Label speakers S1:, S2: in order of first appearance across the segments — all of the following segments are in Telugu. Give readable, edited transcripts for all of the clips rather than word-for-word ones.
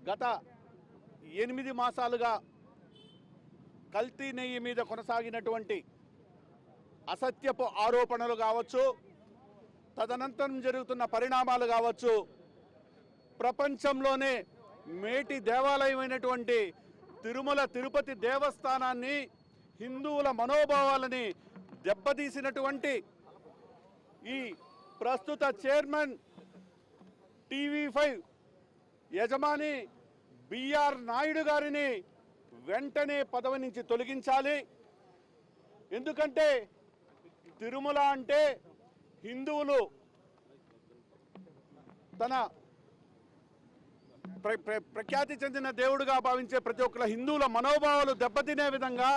S1: గత 8 మాసాలుగా కల్తీ నెయ్యి మీద కొనసాగినటువంటి అసత్యపు ఆరోపణలు కావచ్చు, తదనంతరం జరుగుతున్న పరిణామాలు కావచ్చు, ప్రపంచంలోనే మేటి దేవాలయమైనటువంటి తిరుమల తిరుపతి దేవస్థానాన్ని, హిందువుల మనోభావాలని దెబ్బతీసినటువంటి ఈ ప్రస్తుత చైర్మన్ టీవీ5 యజమాని బిఆర్ నాయుడు గారిని వెంటనే పదవి నుంచి తొలగించాలి. ఎందుకంటే తిరుమల అంటే హిందువులు తన ప్రఖ్యాతి చెందిన దేవుడుగా భావించే ప్రతి ఒక్కరు హిందువుల మనోభావాలు దెబ్బతినే విధంగా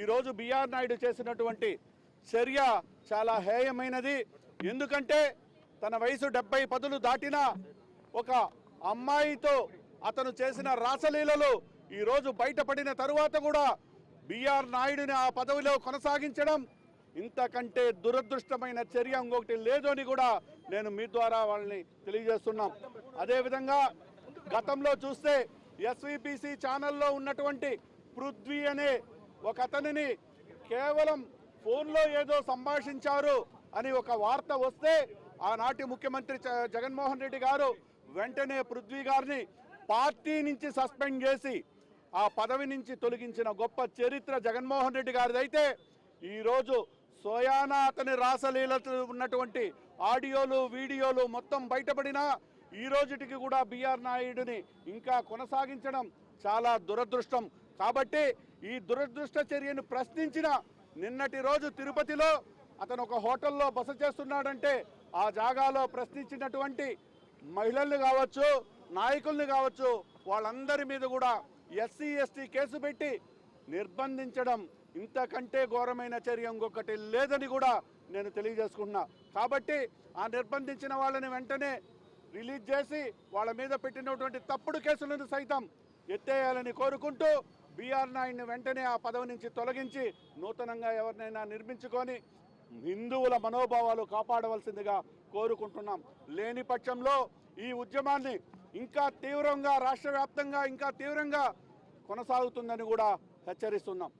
S1: ఈరోజు బిఆర్ నాయుడు చేసినటువంటి చర్య చాలా హేయమైనది. ఎందుకంటే తన వయసు 70 పదులు దాటిన ఒక అమ్మాయితో అతను చేసిన రాసలీలలు ఈరోజు బయటపడిన తరువాత కూడా బిఆర్ నాయుడిని ఆ పదవిలో కొనసాగించడం ఇంతకంటే దురదృష్టమైన చర్య ఇంకొకటి లేదు అని కూడా నేను మీ ద్వారా వాళ్ళని తెలియజేస్తున్నాం. అదేవిధంగా గతంలో చూస్తే ఎస్వీపీసీ ఛానల్లో ఉన్నటువంటి పృథ్వీ అనే ఒక అతనిని కేవలం ఫోన్లో ఏదో సంభాషించారు అని ఒక వార్త వస్తే ఆనాటి ముఖ్యమంత్రి జగన్మోహన్ రెడ్డి గారు వెంటనే పృథ్వీ గారిని పార్టీ నుంచి సస్పెండ్ చేసి ఆ పదవి నుంచి తొలగించిన గొప్ప చరిత్ర జగన్మోహన్ రెడ్డి గారిదైతే ఈరోజు సోయానా అతని రాసలీలతో ఉన్నటువంటి ఆడియోలు వీడియోలు మొత్తం బయటపడినా ఈ రోజుటికి కూడా బిఆర్ నాయుడిని ఇంకా కొనసాగించడం చాలా దురదృష్టం. కాబట్టి ఈ దురదృష్ట చర్యను ప్రశ్నించిన నిన్నటి రోజు తిరుపతిలో అతను ఒక హోటల్లో బస చేస్తున్నాడంటే ఆ జాగాలో ప్రశ్నించినటువంటి మహిళల్ని కావచ్చు, నాయకుల్ని కావచ్చు, వాళ్ళందరి మీద కూడా ఎస్సీ ఎస్టీ కేసు పెట్టి నిర్బంధించడం ఇంతకంటే ఘోరమైన చర్య ఇంకొకటి లేదని కూడా నేను తెలియజేసుకుంటున్నా. కాబట్టి ఆ నిర్బంధించిన వాళ్ళని వెంటనే రిలీజ్ చేసి వాళ్ళ మీద పెట్టినటువంటి తప్పుడు కేసులను సైతం ఎత్తేయాలని కోరుకుంటూ బిఆర్ నాయుడిని వెంటనే ఆ పదవి నుంచి తొలగించి నూతనంగా ఎవరినైనా నిర్మించుకొని హిందువుల మనోభావాలు కాపాడవలసిందిగా కోరుకుంటున్నాం. లేని పక్షంలో ఈ ఉద్యమాన్ని ఇంకా తీవ్రంగా రాష్ట్ర వ్యాప్తంగా ఇంకా తీవ్రంగా కొనసాగుతుందని కూడా హెచ్చరిస్తున్నాం.